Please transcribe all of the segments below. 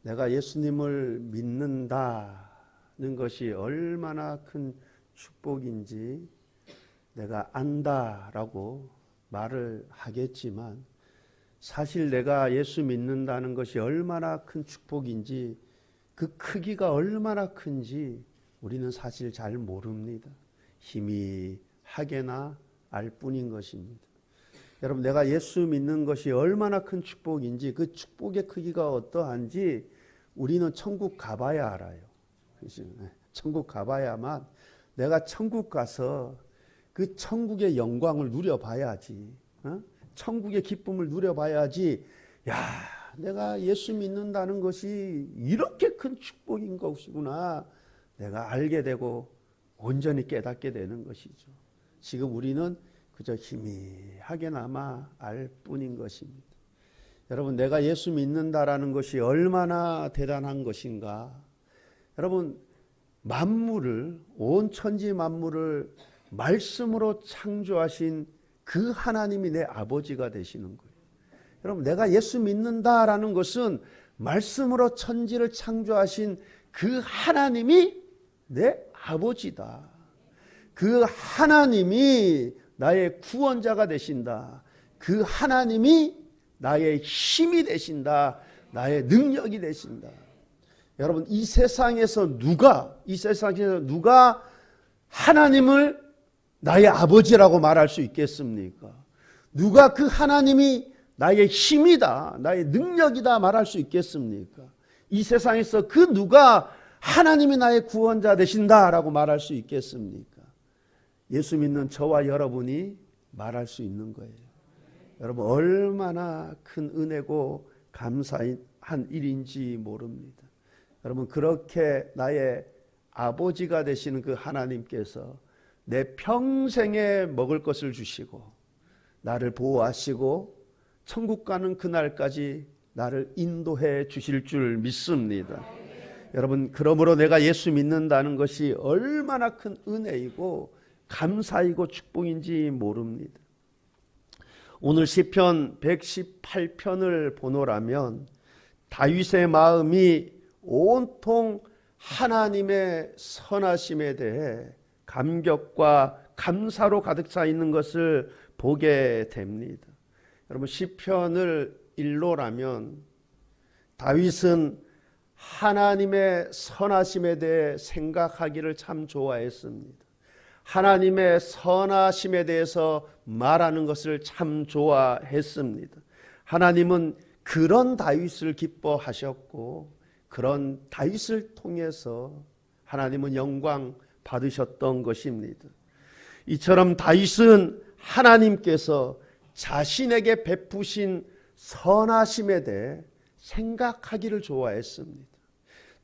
내가 예수님을 믿는다는 것이 얼마나 큰 축복인지 내가 안다라고 말을 하겠지만, 사실 내가 예수 믿는다는 것이 얼마나 큰 축복인지, 그 크기가 얼마나 큰지 우리는 사실 잘 모릅니다. 희미하게나 알 뿐인 것입니다. 여러분, 내가 예수 믿는 것이 얼마나 큰 축복인지, 그 축복의 크기가 어떠한지 우리는 천국 가봐야 알아요. 천국 가봐야만, 내가 천국 가서 그 천국의 영광을 누려봐야지, 천국의 기쁨을 누려봐야지, 야, 내가 예수 믿는다는 것이 이렇게 큰 축복인 것이구나, 내가 알게 되고 온전히 깨닫게 되는 것이죠. 지금 우리는 그저 희미하게나마 알 뿐인 것입니다. 여러분, 내가 예수 믿는다라는 것이 얼마나 대단한 것인가. 여러분, 만물을, 온 천지 만물을 말씀으로 창조하신 그 하나님이 내 아버지가 되시는 거예요. 여러분, 내가 예수 믿는다라는 것은 말씀으로 천지를 창조하신 그 하나님이 내 아버지다. 그 하나님이 나의 구원자가 되신다. 그 하나님이 나의 힘이 되신다. 나의 능력이 되신다. 여러분, 이 세상에서 누가 하나님을 나의 아버지라고 말할 수 있겠습니까? 누가 그 하나님이 나의 힘이다, 나의 능력이다 말할 수 있겠습니까? 이 세상에서 그 누가 하나님이 나의 구원자 되신다라고 말할 수 있겠습니까? 예수 믿는 저와 여러분이 말할 수 있는 거예요. 여러분, 얼마나 큰 은혜고 감사한 일인지 모릅니다. 여러분, 그렇게 나의 아버지가 되시는 그 하나님께서 내 평생에 먹을 것을 주시고 나를 보호하시고 천국 가는 그날까지 나를 인도해 주실 줄 믿습니다. 여러분, 그러므로 내가 예수 믿는다는 것이 얼마나 큰 은혜이고 감사이고 축복인지 모릅니다. 오늘 시편 118편을 보노라면 다윗의 마음이 온통 하나님의 선하심에 대해 감격과 감사로 가득 차 있는 것을 보게 됩니다. 여러분, 시편을 일로라면 다윗은 하나님의 선하심에 대해 생각하기를 참 좋아했습니다. 하나님의 선하심에 대해서 말하는 것을 참 좋아했습니다. 하나님은 그런 다윗을 기뻐하셨고 그런 다윗을 통해서 하나님은 영광 받으셨던 것입니다. 이처럼 다윗은 하나님께서 자신에게 베푸신 선하심에 대해 생각하기를 좋아했습니다.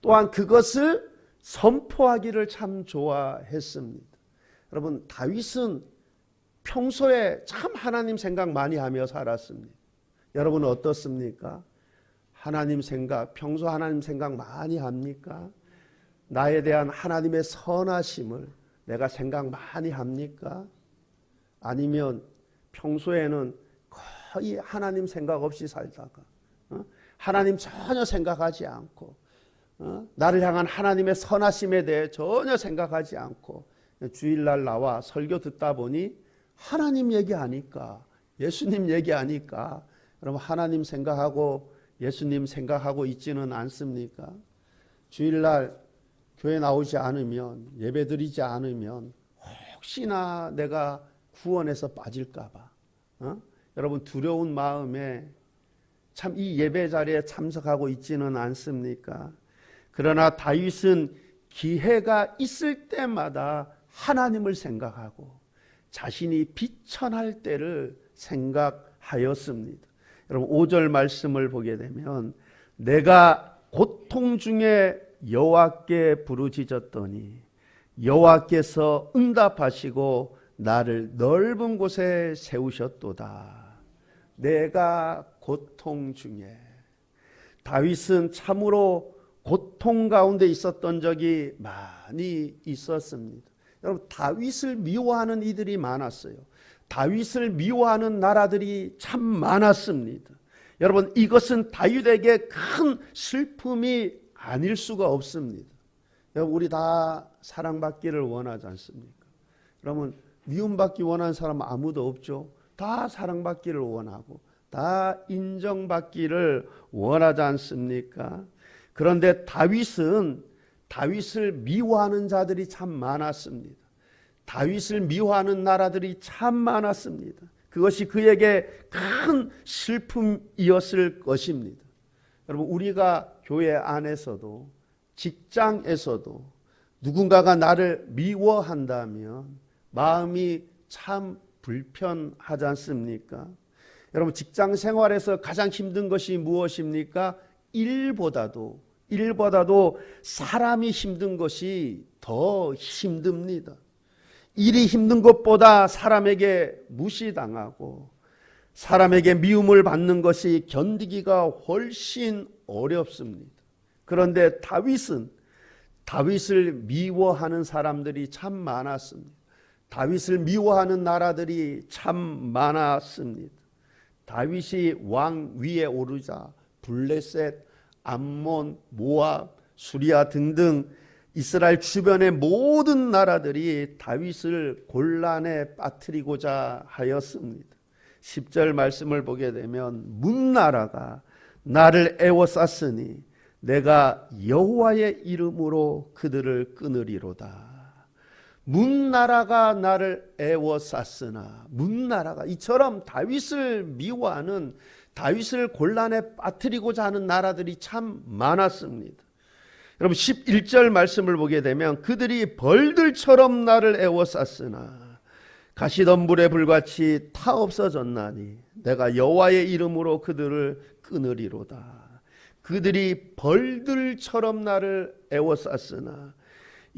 또한 그것을 선포하기를 참 좋아했습니다. 여러분, 다윗은 평소에 참 하나님 생각 많이 하며 살았습니다. 여러분은 어떻습니까? 하나님 생각, 평소 하나님 생각 많이 합니까? 나에 대한 하나님의 선하심을 내가 생각 많이 합니까? 아니면 평소에는 거의 하나님 생각 없이 살다가 하나님 전혀 생각하지 않고 나를 향한 하나님의 선하심에 대해 전혀 생각하지 않고 주일날 나와 설교 듣다 보니 하나님 얘기하니까, 예수님 얘기하니까 여러분 하나님 생각하고 예수님 생각하고 있지는 않습니까? 주일날 교회 나오지 않으면, 예배 드리지 않으면 혹시나 내가 구원에서 빠질까 봐 여러분 두려운 마음에 참 이 예배 자리에 참석하고 있지는 않습니까? 그러나 다윗은 기회가 있을 때마다 하나님을 생각하고 자신이 비천할 때를 생각하였습니다. 여러분 5절 말씀을 보게 되면 내가 고통 중에 여호와께 부르짖었더니 여호와께서 응답하시고 나를 넓은 곳에 세우셨도다. 내가 고통 중에, 다윗은 참으로 고통 가운데 있었던 적이 많이 있었습니다. 여러분, 다윗을 미워하는 이들이 많았어요. 다윗을 미워하는 나라들이 참 많았습니다. 여러분, 이것은 다윗에게 큰 슬픔이 아닐 수가 없습니다. 여러분, 우리 다 사랑받기를 원하지 않습니까? 그러면 미움받기 원하는 사람 아무도 없죠. 다 사랑받기를 원하고 다 인정받기를 원하지 않습니까? 그런데 다윗을 미워하는 자들이 참 많았습니다. 다윗을 미워하는 나라들이 참 많았습니다. 그것이 그에게 큰 슬픔이었을 것입니다. 여러분, 우리가 교회 안에서도 직장에서도 누군가가 나를 미워한다면 마음이 참 불편하지 않습니까? 여러분, 직장 생활에서 가장 힘든 것이 무엇입니까? 일보다도 사람이 힘든 것이 더 힘듭니다. 일이 힘든 것보다 사람에게 무시당하고 사람에게 미움을 받는 것이 견디기가 훨씬 어렵습니다. 그런데 다윗을 미워하는 사람들이 참 많았습니다. 다윗을 미워하는 나라들이 참 많았습니다. 다윗이 왕 위에 오르자 블레셋, 암몬, 모압, 수리아 등등 이스라엘 주변의 모든 나라들이 다윗을 곤란에 빠뜨리고자 하였습니다. 10절 말씀을 보게 되면 문나라가 나를 애워쌌으니 내가 여호와의 이름으로 그들을 끊으리로다. 문나라가 나를 애워쌌으나, 문나라가 이처럼 다윗을 미워하는, 다윗을 곤란에 빠뜨리고자 하는 나라들이 참 많았습니다. 여러분, 11절 말씀을 보게 되면 그들이 벌들처럼 나를 애워쌌으나 가시덤불에 불같이 타 없어졌나니 내가 여호와의 이름으로 그들을 끊으리로다. 그들이 벌들처럼 나를 애워쌌으나,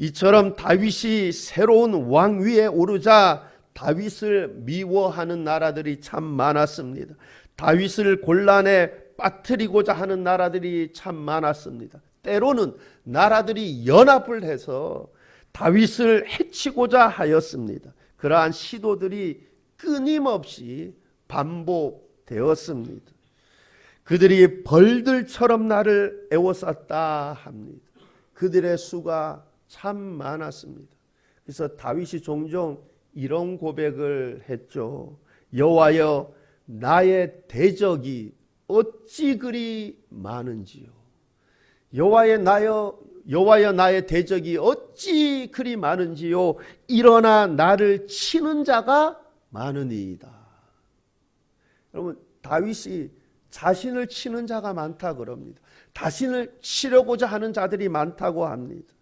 이처럼 다윗이 새로운 왕 위에 오르자 다윗을 미워하는 나라들이 참 많았습니다. 다윗을 곤란에 빠뜨리고자 하는 나라들이 참 많았습니다. 때로는 나라들이 연합을 해서 다윗을 해치고자 하였습니다. 그러한 시도들이 끊임없이 반복되었습니다. 그들이 벌들처럼 나를 애워쌌다 합니다. 그들의 수가 참 많았습니다. 그래서 다윗이 종종 이런 고백을 했죠. 여호와여, 나의 대적이 어찌 그리 많은지요. 여호와여, 나의 대적이 어찌 그리 많은지요. 일어나 나를 치는 자가 많으니이다. 여러분, 다윗이 자신을 치는 자가 많다 그럽니다. 자신을 치려고자 하는 자들이 많다고 합니다.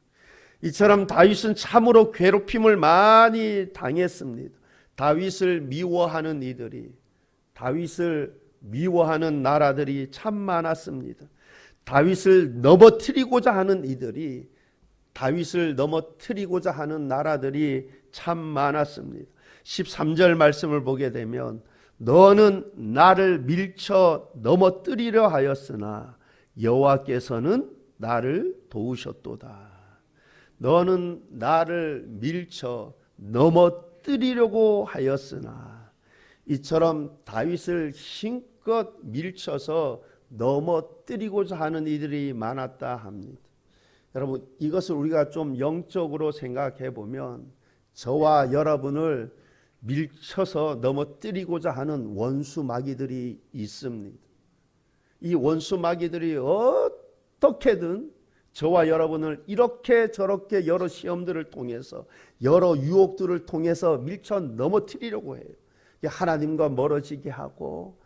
이처럼 다윗은 참으로 괴롭힘을 많이 당했습니다. 다윗을 미워하는 이들이, 다윗을 미워하는 나라들이 참 많았습니다. 다윗을 넘어뜨리고자 하는 이들이, 다윗을 넘어뜨리고자 하는 나라들이 참 많았습니다. 13절 말씀을 보게 되면 너는 나를 밀쳐 넘어뜨리려 하였으나 여호와께서는 나를 도우셨도다. 너는 나를 밀쳐 넘어뜨리려고 하였으나, 이처럼 다윗을 힘껏 밀쳐서 넘어뜨리고자 하는 이들이 많았다 합니다. 여러분, 이것을 우리가 좀 영적으로 생각해 보면 저와 여러분을 밀쳐서 넘어뜨리고자 하는 원수 마귀들이 있습니다. 이 원수 마귀들이 어떻게든 저와 여러분을 이렇게 저렇게 여러 시험들을 통해서, 여러 유혹들을 통해서 밀쳐 넘어뜨리려고 해요. 하나님과 멀어지게 하고,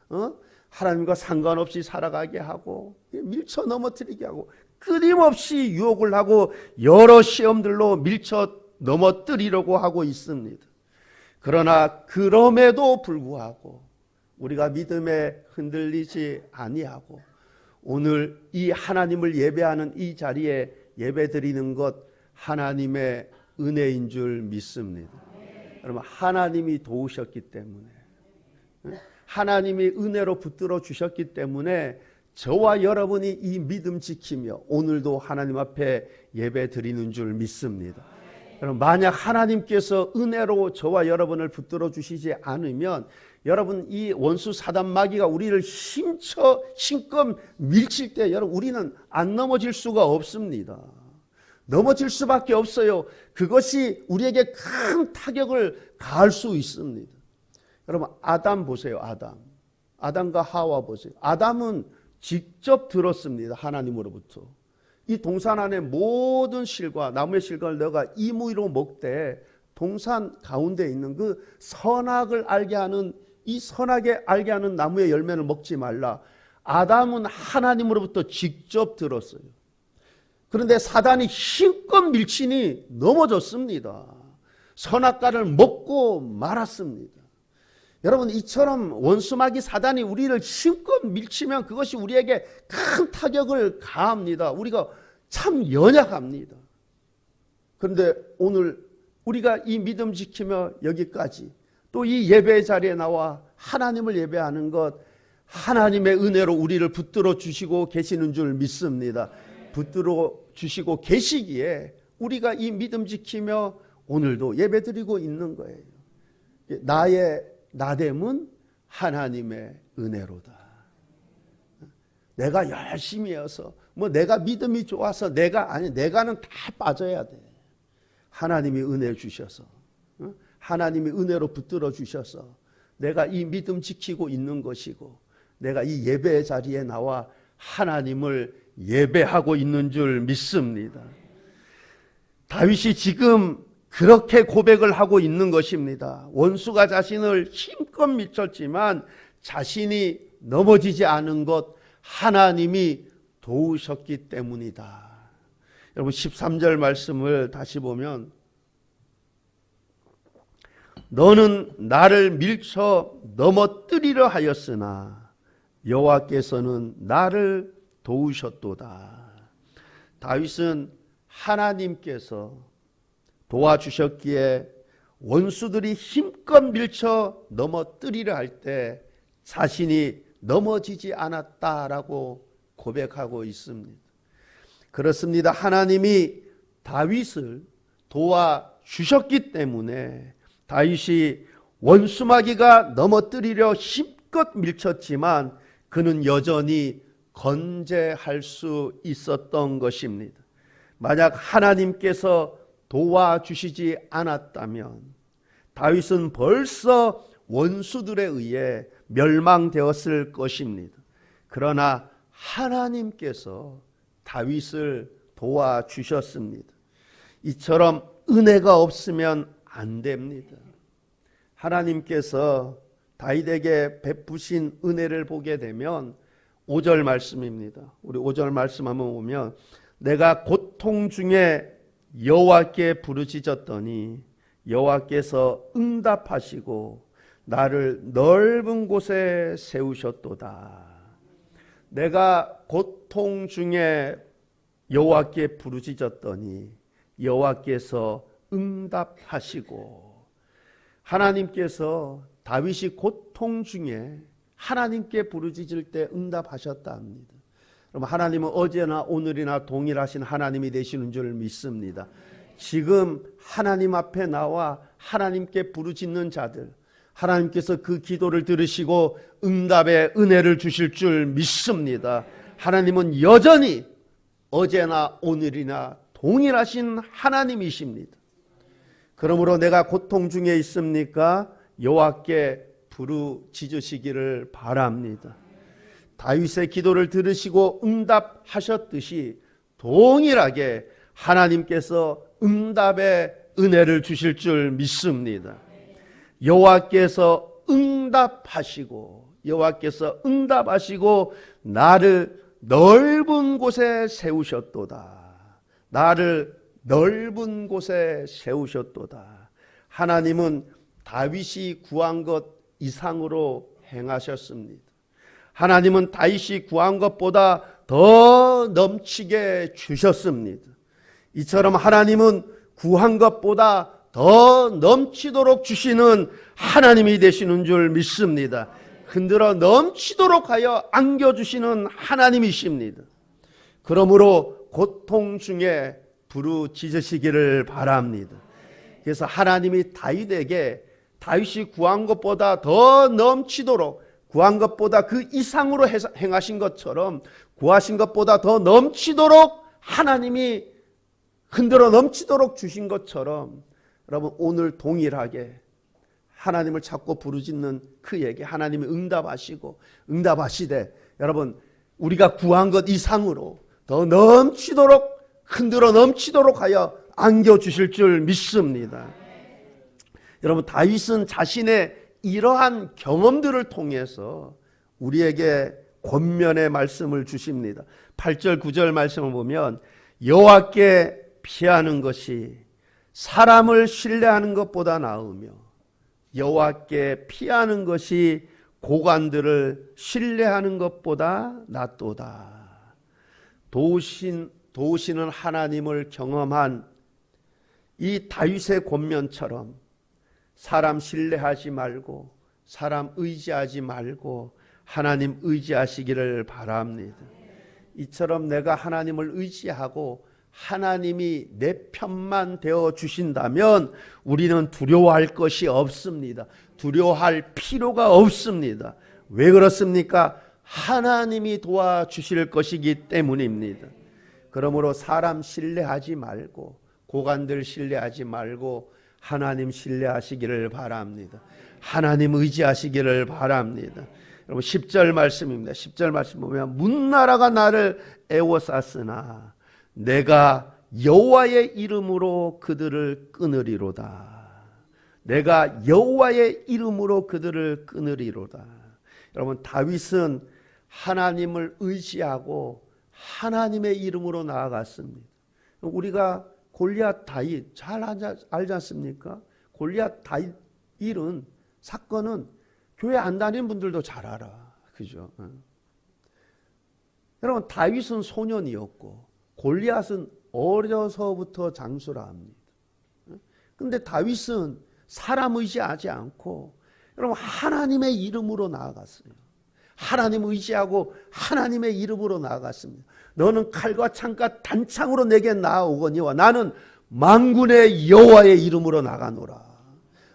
하나님과 상관없이 살아가게 하고, 밀쳐 넘어뜨리게 하고, 끊임없이 유혹을 하고 여러 시험들로 밀쳐 넘어뜨리려고 하고 있습니다. 그러나 그럼에도 불구하고 우리가 믿음에 흔들리지 아니하고 오늘 이 하나님을 예배하는 이 자리에 예배드리는 것 하나님의 은혜인 줄 믿습니다. 여러분, 하나님이 도우셨기 때문에, 하나님이 은혜로 붙들어 주셨기 때문에 저와 여러분이 이 믿음 지키며 오늘도 하나님 앞에 예배 드리는 줄 믿습니다. 여러분, 만약 하나님께서 은혜로 저와 여러분을 붙들어 주시지 않으면 여러분, 이 원수 사단 마귀가 우리를 힘껏 밀칠 때 여러분, 우리는 안 넘어질 수가 없습니다. 넘어질 수밖에 없어요. 그것이 우리에게 큰 타격을 가할 수 있습니다. 여러분, 아담 보세요. 아담과 하와 보세요. 아담은 직접 들었습니다. 하나님으로부터. 이 동산 안에 모든 실과 나무의 실과를 너가 임의로 먹되 동산 가운데 있는 그 선악을 알게 하는 이 선하게 알게 하는 나무의 열매를 먹지 말라. 아담은 하나님으로부터 직접 들었어요. 그런데 사단이 힘껏 밀치니 넘어졌습니다. 선악과를 먹고 말았습니다. 여러분, 이처럼 원수마귀 사단이 우리를 힘껏 밀치면 그것이 우리에게 큰 타격을 가합니다. 우리가 참 연약합니다. 그런데 오늘 우리가 이 믿음 지키며 여기까지 또 이 예배 자리에 나와 하나님을 예배하는 것, 하나님의 은혜로 우리를 붙들어 주시고 계시는 줄 믿습니다. 붙들어 주시고 계시기에 우리가 이 믿음 지키며 오늘도 예배 드리고 있는 거예요. 나의 나됨은 하나님의 은혜로다. 내가 열심히 해서 내가 믿음이 좋아서 내가는 다 빠져야 돼. 하나님이 은혜 주셔서, 하나님이 은혜로 붙들어 주셔서 내가 이 믿음 지키고 있는 것이고 내가 이 예배 자리에 나와 하나님을 예배하고 있는 줄 믿습니다. 다윗이 지금 그렇게 고백을 하고 있는 것입니다. 원수가 자신을 힘껏 밀쳤지만 자신이 넘어지지 않은 것 하나님이 도우셨기 때문이다. 여러분, 13절 말씀을 다시 보면 너는 나를 밀쳐 넘어뜨리려 하였으나 여호와께서는 나를 도우셨도다. 다윗은 하나님께서 도와주셨기에 원수들이 힘껏 밀쳐 넘어뜨리려 할 때 자신이 넘어지지 않았다라고 고백하고 있습니다. 그렇습니다. 하나님이 다윗을 도와주셨기 때문에 다윗이 원수마귀가 넘어뜨리려 힘껏 밀쳤지만 그는 여전히 건재할 수 있었던 것입니다. 만약 하나님께서 도와주시지 않았다면 다윗은 벌써 원수들에 의해 멸망되었을 것입니다. 그러나 하나님께서 다윗을 도와주셨습니다. 이처럼 은혜가 없으면 안 됩니다. 하나님께서 다윗에게 베푸신 은혜를 보게 되면 5절 말씀입니다. 우리 5절 말씀 한번 보면 내가 고통 중에 여호와께 부르짖었더니 여호와께서 응답하시고 나를 넓은 곳에 세우셨도다. 내가 고통 중에 여호와께 부르짖었더니 여호와께서 응답하시고, 하나님께서 다윗이 고통 중에 하나님께 부르짖을 때 응답하셨다 합니다. 그럼 하나님은 어제나 오늘이나 동일하신 하나님이 되시는 줄 믿습니다. 지금 하나님 앞에 나와 하나님께 부르짖는 자들, 하나님께서 그 기도를 들으시고 응답의 은혜를 주실 줄 믿습니다. 하나님은 여전히 어제나 오늘이나 동일하신 하나님이십니다. 그러므로 내가 고통 중에 있습니까? 여호와께 부르짖으시기를 바랍니다. 다윗의 기도를 들으시고 응답하셨듯이 동일하게 하나님께서 응답의 은혜를 주실 줄 믿습니다. 여호와께서 응답하시고 나를 넓은 곳에 세우셨도다. 나를 넓은 곳에 세우셨도다. 하나님은 다윗이 구한 것 이상으로 행하셨습니다. 하나님은 다윗이 구한 것보다 더 넘치게 주셨습니다. 이처럼 하나님은 구한 것보다 더 넘치도록 주시는 하나님이 되시는 줄 믿습니다. 흔들어 넘치도록 하여 안겨주시는 하나님이십니다. 그러므로 고통 중에 부르짖으시기를 바랍니다. 그래서 하나님이 다윗이 구한 것보다 더 넘치도록, 구한 것보다 그 이상으로 행하신 것처럼, 구하신 것보다 더 넘치도록 하나님이 흔들어 넘치도록 주신 것처럼, 여러분 오늘 동일하게 하나님을 찾고 부르짖는 그에게 하나님이 응답하시되, 여러분 우리가 구한 것 이상으로 더 넘치도록, 흔들어 넘치도록 하여 안겨주실 줄 믿습니다. 여러분 다윗은 자신의 이러한 경험들을 통해서 우리에게 권면의 말씀을 주십니다. 8절 9절 말씀을 보면 여호와께 피하는 것이 사람을 신뢰하는 것보다 나으며 여호와께 피하는 것이 고관들을 신뢰하는 것보다 낫도다. 도우시는 하나님을 경험한 이 다윗의 권면처럼 사람 신뢰하지 말고, 사람 의지하지 말고 하나님 의지하시기를 바랍니다. 이처럼 내가 하나님을 의지하고 하나님이 내 편만 되어 주신다면 우리는 두려워할 것이 없습니다. 두려워할 필요가 없습니다. 왜 그렇습니까? 하나님이 도와주실 것이기 때문입니다. 그러므로 사람 신뢰하지 말고, 고관들 신뢰하지 말고 하나님 신뢰하시기를 바랍니다. 하나님 의지하시기를 바랍니다. 여러분 10절 말씀입니다. 10절 말씀 보면 문나라가 나를 애워쌌으나 내가 여호와의 이름으로 그들을 끊으리로다. 내가 여호와의 이름으로 그들을 끊으리로다. 여러분 다윗은 하나님을 의지하고 하나님의 이름으로 나아갔습니다. 우리가 골리앗 다윗 잘 알지 않습니까? 골리앗 다윗 일은, 사건은 교회 안 다니는 분들도 잘 알아. 그죠? 여러분 다윗은 소년이었고 골리앗은 어려서부터 장수라 합니다. 그런데 다윗은 사람 의지하지 않고 여러분 하나님의 이름으로 나아갔어요. 하나님 의지하고 하나님의 이름으로 나아갔습니다. 너는 칼과 창과 단창으로 내게 나아오거니와 나는 만군의 여호와의 이름으로 나가노라.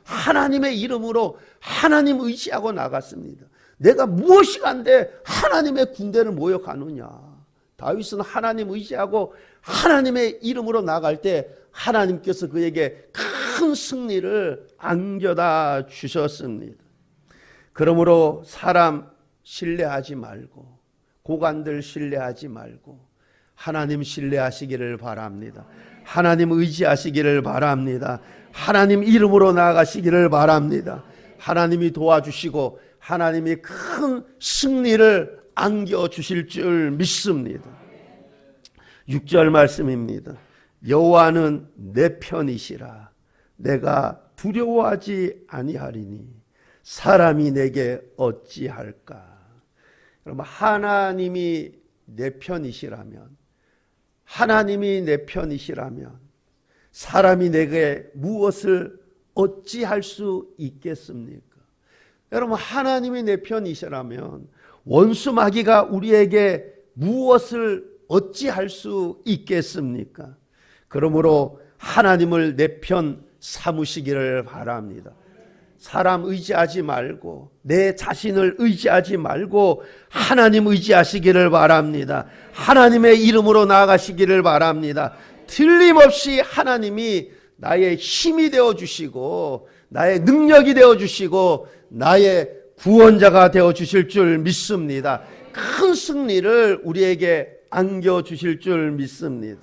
하나님의 이름으로 하나님 의지하고 나갔습니다. 내가 무엇이 간데 하나님의 군대를 모욕하느냐. 다윗은 하나님 의지하고 하나님의 이름으로 나갈 때 하나님께서 그에게 큰 승리를 안겨다 주셨습니다. 그러므로 사람 신뢰하지 말고, 고관들 신뢰하지 말고 하나님 신뢰하시기를 바랍니다. 하나님 의지하시기를 바랍니다. 하나님 이름으로 나아가시기를 바랍니다. 하나님이 도와주시고 하나님이 큰 승리를 안겨주실 줄 믿습니다. 6절 말씀입니다. 여호와는 내 편이시라. 내가 두려워하지 아니하리니 사람이 내게 어찌할까. 여러분 하나님이 내 편이시라면, 하나님이 내 편이시라면 사람이 내게 무엇을 어찌할 수 있겠습니까? 여러분 하나님이 내 편이시라면 원수 마귀가 우리에게 무엇을 어찌할 수 있겠습니까? 그러므로 하나님을 내 편 삼으시기를 바랍니다. 사람 의지하지 말고 내 자신을 의지하지 말고 하나님 의지하시기를 바랍니다. 하나님의 이름으로 나아가시기를 바랍니다. 틀림없이 하나님이 나의 힘이 되어주시고 나의 능력이 되어주시고 나의 구원자가 되어주실 줄 믿습니다. 큰 승리를 우리에게 안겨주실 줄 믿습니다.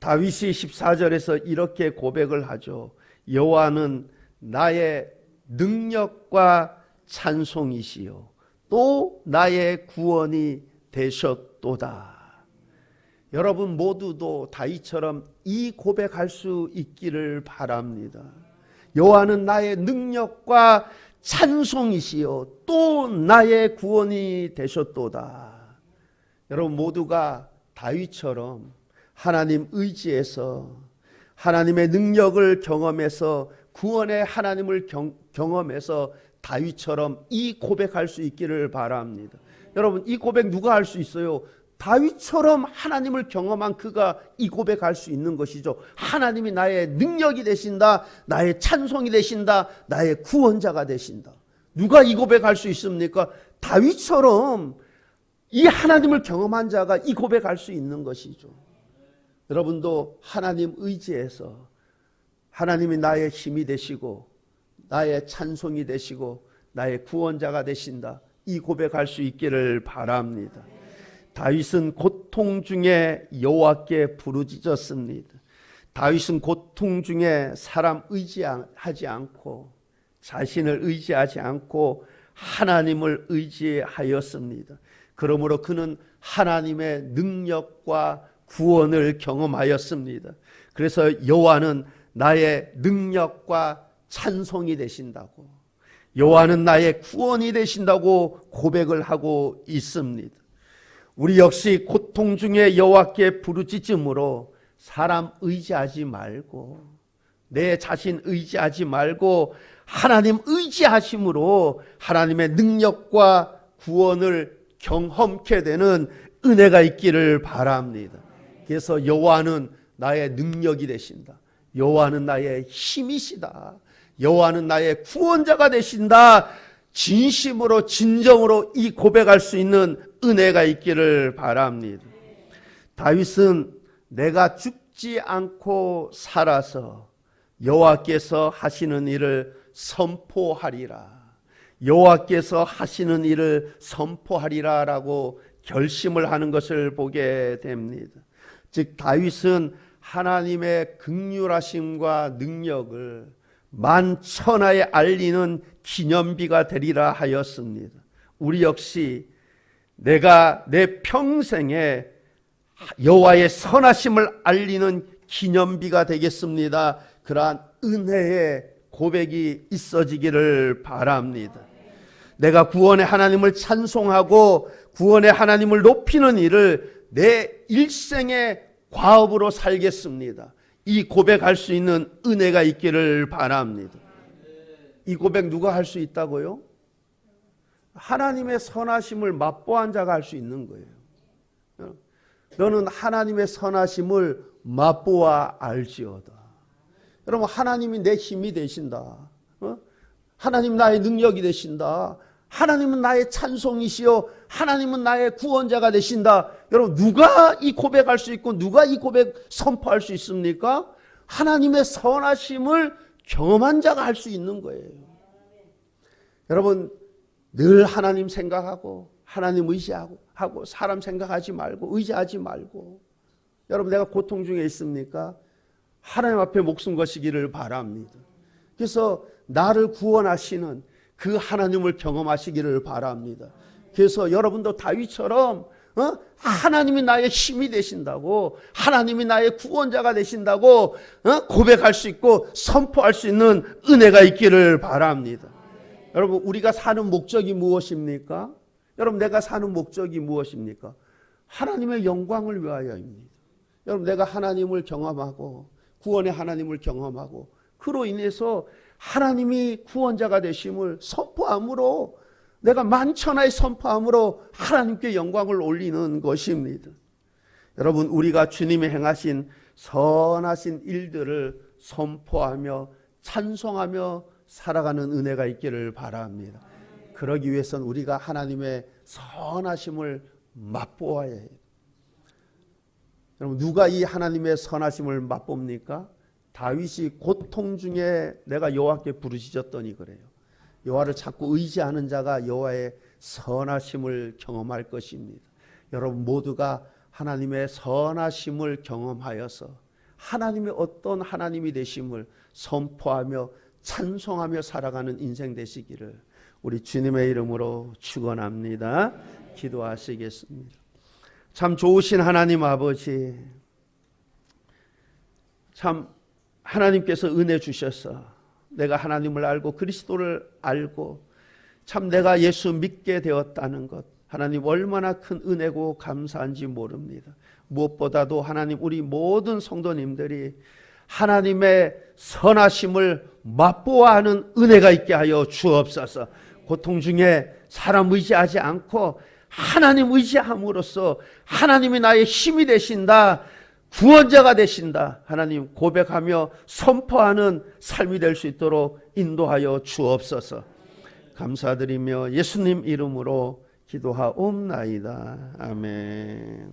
다윗이 14절에서 이렇게 고백을 하죠. 여호와는 나의 능력과 찬송이시요 또 나의 구원이 되셨도다. 여러분 모두도 다윗처럼 이 고백할 수 있기를 바랍니다. 여호와는 나의 능력과 찬송이시요 또 나의 구원이 되셨도다. 여러분 모두가 다윗처럼 하나님 의지해서 하나님의 능력을 경험해서 구원의 하나님을 경험해서 다윗처럼 이 고백할 수 있기를 바랍니다. 여러분 이 고백 누가 할 수 있어요? 다윗처럼 하나님을 경험한 그가 이 고백할 수 있는 것이죠. 하나님이 나의 능력이 되신다, 나의 찬송이 되신다, 나의 구원자가 되신다. 누가 이 고백할 수 있습니까? 다윗처럼 이 하나님을 경험한 자가 이 고백할 수 있는 것이죠. 여러분도 하나님 의지해서 하나님이 나의 힘이 되시고 나의 찬송이 되시고 나의 구원자가 되신다, 이 고백할 수 있기를 바랍니다. 다윗은 고통 중에 여호와께 부르짖었습니다. 다윗은 고통 중에 사람 의지하지 않고 자신을 의지하지 않고 하나님을 의지하였습니다. 그러므로 그는 하나님의 능력과 구원을 경험하였습니다. 그래서 여호와는 나의 능력과 찬송이 되신다고, 여호와는 나의 구원이 되신다고 고백을 하고 있습니다. 우리 역시 고통 중에 여호와께 부르짖음으로 사람 의지하지 말고 내 자신 의지하지 말고 하나님 의지하심으로 하나님의 능력과 구원을 경험케 되는 은혜가 있기를 바랍니다. 그래서 여호와는 나의 능력이 되신다, 여호와는 나의 힘이시다, 여호와는 나의 구원자가 되신다, 진심으로 진정으로 이 고백할 수 있는 은혜가 있기를 바랍니다. 다윗은 내가 죽지 않고 살아서 여호와께서 하시는 일을 선포하리라, 여호와께서 하시는 일을 선포하리라 라고 결심을 하는 것을 보게 됩니다. 즉 다윗은 하나님의 긍휼하심과 능력을 만천하에 알리는 기념비가 되리라 하였습니다. 우리 역시 내가 내 평생에 여호와의 선하심을 알리는 기념비가 되겠습니다. 그러한 은혜의 고백이 있어지기를 바랍니다. 내가 구원의 하나님을 찬송하고 구원의 하나님을 높이는 일을 내 일생의 과업으로 살겠습니다. 이 고백할 수 있는 은혜가 있기를 바랍니다. 이 고백 누가 할 수 있다고요? 하나님의 선하심을 맛보한 자가 할 수 있는 거예요. 너는 하나님의 선하심을 맛보아 알지어다. 여러분, 하나님이 내 힘이 되신다, 하나님 나의 능력이 되신다, 하나님은 나의 찬송이시요 하나님은 나의 구원자가 되신다. 여러분, 누가 이 고백할 수 있고 누가 이 고백 선포할 수 있습니까? 하나님의 선하심을 경험한 자가 할 수 있는 거예요. 여러분, 늘 하나님 생각하고 하나님 의지하고 사람 생각하지 말고 의지하지 말고, 여러분 내가 고통 중에 있습니까? 하나님 앞에 목숨 거시기를 바랍니다. 그래서 나를 구원하시는 그 하나님을 경험하시기를 바랍니다. 그래서 여러분도 다윗처럼 하나님이 나의 힘이 되신다고, 하나님이 나의 구원자가 되신다고 고백할 수 있고 선포할 수 있는 은혜가 있기를 바랍니다. 여러분, 우리가 사는 목적이 무엇입니까? 여러분, 내가 사는 목적이 무엇입니까? 하나님의 영광을 위하여입니다. 여러분, 내가 하나님을 경험하고 구원의 하나님을 경험하고 그로 인해서 하나님이 구원자가 되심을 선포함으로, 내가 만천하에 선포함으로 하나님께 영광을 올리는 것입니다. 여러분, 우리가 주님이 행하신 선하신 일들을 선포하며 찬송하며 살아가는 은혜가 있기를 바랍니다. 그러기 위해서는 우리가 하나님의 선하심을 맛보아야 해요. 여러분, 누가 이 하나님의 선하심을 맛봅니까? 다윗이 고통 중에 내가 여호와께 부르짖었더니 그래요. 여호와를 자꾸 의지하는 자가 여호와의 선하심을 경험할 것입니다. 여러분 모두가 하나님의 선하심을 경험하여서 하나님의 어떤 하나님이 되심을 선포하며 찬송하며 살아가는 인생 되시기를 우리 주님의 이름으로 축원합니다. 기도하시겠습니다. 참 좋으신 하나님 아버지, 참 하나님께서 은혜 주셔서 내가 하나님을 알고 그리스도를 알고 참 내가 예수 믿게 되었다는 것, 하나님 얼마나 큰 은혜고 감사한지 모릅니다. 무엇보다도 하나님, 우리 모든 성도님들이 하나님의 선하심을 맛보아하는 은혜가 있게 하여 주옵소서. 고통 중에 사람 의지하지 않고 하나님 의지함으로써 하나님이 나의 힘이 되신다, 구원자가 되신다, 하나님 고백하며 선포하는 삶이 될 수 있도록 인도하여 주옵소서. 감사드리며 예수님 이름으로 기도하옵나이다. 아멘.